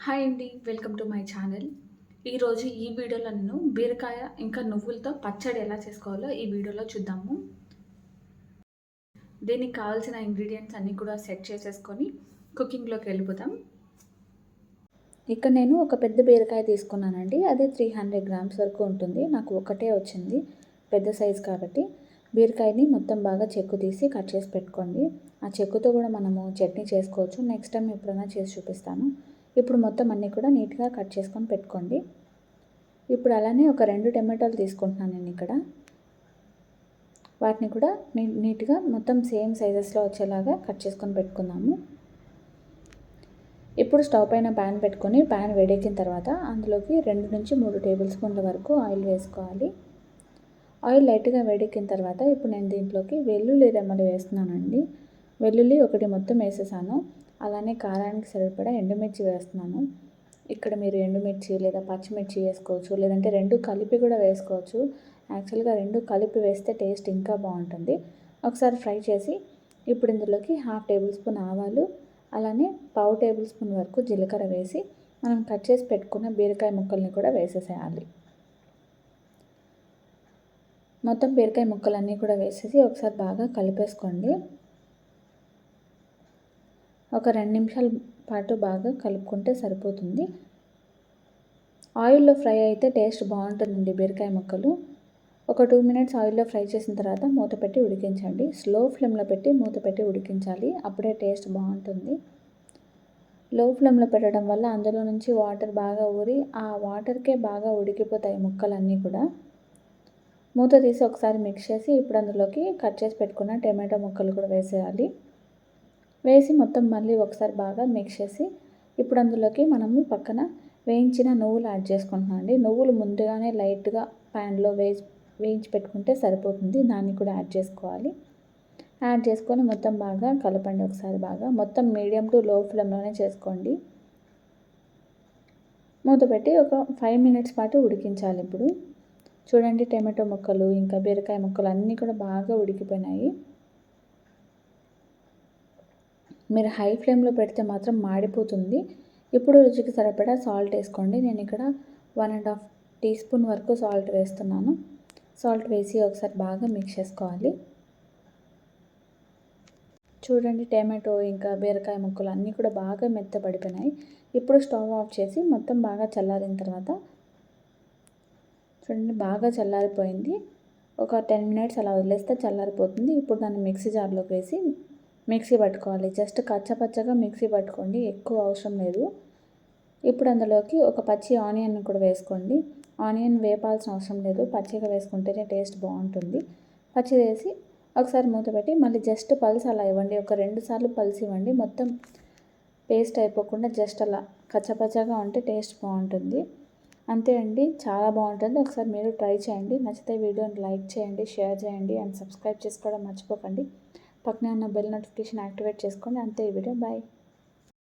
Hi అండి. Welcome to my channel. ఈరోజు ఈ వీడియోలో నేను బీరకాయ ఇంకా నువ్వులతో పచ్చడి ఎలా చేసుకోవాలో ఈ వీడియోలో చూద్దాము. దీనికి కావాల్సిన ఇంగ్రీడియంట్స్ అన్నీ కూడా సెట్ చేసేసుకొని కుకింగ్‌లోకి వెళ్ళిపోదాం. ఇక్కడ నేను ఒక పెద్ద బీరకాయ తీసుకున్నానండి. అది 300 గ్రామ్స్ వరకు ఉంటుంది. నాకు ఒకటే వచ్చింది పెద్ద సైజు కాబట్టి. బీరకాయని మొత్తం బాగా చెక్కు తీసి కట్ చేసి పెట్టుకోండి. ఆ చెక్కుతో కూడా మనము చట్నీ చేసుకోవచ్చు. నెక్స్ట్ టైం ఎప్పుడైనా చేసి చూపిస్తాను. ఇప్పుడు మొత్తం అన్నీ కూడా నీట్గా కట్ చేసుకొని పెట్టుకోండి. ఇప్పుడు అలానే ఒక 2 టమాటాలు తీసుకుంటున్నాను నేను ఇక్కడ. వాటిని కూడా నీట్గా మొత్తం సేమ్ సైజెస్లో వచ్చేలాగా కట్ చేసుకొని పెట్టుకుందాము. ఇప్పుడు స్టవ్ పైన ప్యాన్ పెట్టుకొని ప్యాన్ వేడెక్కిన తర్వాత అందులోకి 2 నుంచి 3 టేబుల్ స్పూన్ల వరకు ఆయిల్ వేసుకోవాలి. ఆయిల్ లైట్గా వేడెక్కిన తర్వాత ఇప్పుడు నేను దీంట్లోకి వెల్లుల్లి రెమ్మలు వేస్తున్నానండి. వెల్లుల్లి ఒకటి మొత్తం వేసేసాను. అలానే కారానికి సరిపడా ఎండుమిర్చి వేస్తున్నాను. ఇక్కడ మీరు ఎండుమిర్చి లేదా పచ్చిమిర్చి వేసుకోవచ్చు, లేదంటే 2 కలిపి కూడా వేసుకోవచ్చు. యాక్చువల్గా 2 కలిపి వేస్తే టేస్ట్ ఇంకా బాగుంటుంది. ఒకసారి ఫ్రై చేసి ఇప్పుడు ఇందులోకి 1/2 టేబుల్ స్పూన్ ఆవాలు, అలానే 1/4 టేబుల్ స్పూన్ వరకు జీలకర్ర వేసి మనం కట్ చేసి పెట్టుకున్న బీరకాయ ముక్కల్ని కూడా వేసేసేయాలి. మొత్తం బీరకాయ ముక్కలన్నీ కూడా వేసేసి ఒకసారి బాగా కలిపేసుకోండి. ఒక 2 నిమిషాల పాటు బాగా కలుపుకుంటే సరిపోతుంది. ఆయిల్లో ఫ్రై అయితే టేస్ట్ బాగుంటుందండి బీరకాయ ముక్కలు. ఒక 2 మినిట్స్ ఆయిల్లో ఫ్రై చేసిన తర్వాత మూత పెట్టి ఉడికించండి. స్లో ఫ్లేమ్లో పెట్టి మూత పెట్టి ఉడికించాలి. అప్పుడే టేస్ట్ బాగుంటుంది. లో ఫ్లేమ్లో పెట్టడం వల్ల అందులో నుంచి వాటర్ బాగా ఊరి ఆ వాటర్కే బాగా ఉడికిపోతాయి ముక్కలన్నీ కూడా. మూత తీసి ఒకసారి మిక్స్ చేసి ఇప్పుడు అందులోకి కట్ చేసి పెట్టుకున్న టమాటో ముక్కలు కూడా వేసేయాలి. వేసి మొత్తం మళ్ళీ ఒకసారి బాగా మిక్స్ చేసి ఇప్పుడు అందులోకి మనము పక్కన వేయించిన నువ్వులు యాడ్ చేసుకుంటున్నామండి. నువ్వులు ముందుగానే లైట్గా ప్యాన్లో వేయించి పెట్టుకుంటే సరిపోతుంది. దాన్ని కూడా యాడ్ చేసుకోవాలి. యాడ్ చేసుకొని మొత్తం బాగా కలపండి. ఒకసారి బాగా మొత్తం మీడియం టు లో ఫ్లేమ్లోనే చేసుకోండి. మూత పెట్టి ఒక 5 మినిట్స్ పాటు ఉడికించాలి. ఇప్పుడు చూడండి, టమాటో ముక్కలు ఇంకా బీరకాయ ముక్కలు అన్నీ కూడా బాగా ఉడికిపోయినాయి. మీరు హై ఫ్లేమ్లో పెడితే మాత్రం మాడిపోతుంది. ఇప్పుడు రుచికి సరిపడా సాల్ట్ వేసుకోండి. నేను ఇక్కడ 1.5 టీ స్పూన్ వరకు సాల్ట్ వేస్తున్నాను. సాల్ట్ వేసి ఒకసారి బాగా మిక్స్ చేసుకోవాలి. చూడండి, టమాటో ఇంకా బీరకాయ ముక్కలు అన్నీ కూడా బాగా మెత్తబడిపోయినాయి. ఇప్పుడు స్టవ్ ఆఫ్ చేసి మొత్తం బాగా చల్లారిన తర్వాత చూడండి, బాగా చల్లారిపోయింది. ఒక 10 మినిట్స్ అలా వదిలేస్తే చల్లారిపోతుంది. ఇప్పుడు దాన్ని మిక్సీ జార్లోకి వేసి మిక్సీ పట్టుకోవాలి. జస్ట్ కచ్చపచ్చగా మిక్సీ పట్టుకోండి, ఎక్కువ అవసరం లేదు. ఇప్పుడు అందులోకి ఒక పచ్చి ఆనియన్ కూడా వేసుకోండి. ఆనియన్ వేపాల్సిన అవసరం లేదు, పచ్చిగా వేసుకుంటేనే టేస్ట్ బాగుంటుంది. పచ్చి వేసి ఒకసారి మూత పెట్టి మళ్ళీ జస్ట్ పల్స్ అలా ఇవ్వండి. ఒక 2 సార్లు పల్స్ ఇవ్వండి. మొత్తం పేస్ట్ అయిపోకుండా జస్ట్ అలా కచ్చపచ్చగా ఉంటే టేస్ట్ బాగుంటుంది. అంతే అండి, చాలా బాగుంటుంది. ఒకసారి మీరు ట్రై చేయండి. నచ్చితే వీడియోని లైక్ చేయండి, షేర్ చేయండి అండ్ సబ్స్క్రైబ్ చేసుకోవడం మర్చిపోకండి. పక్కనే ఉన్న బెల్ నోటిఫికేషన్ యాక్టివేట్ చేసుకోండి. అంతే ఈ వీడియో. బాయ్.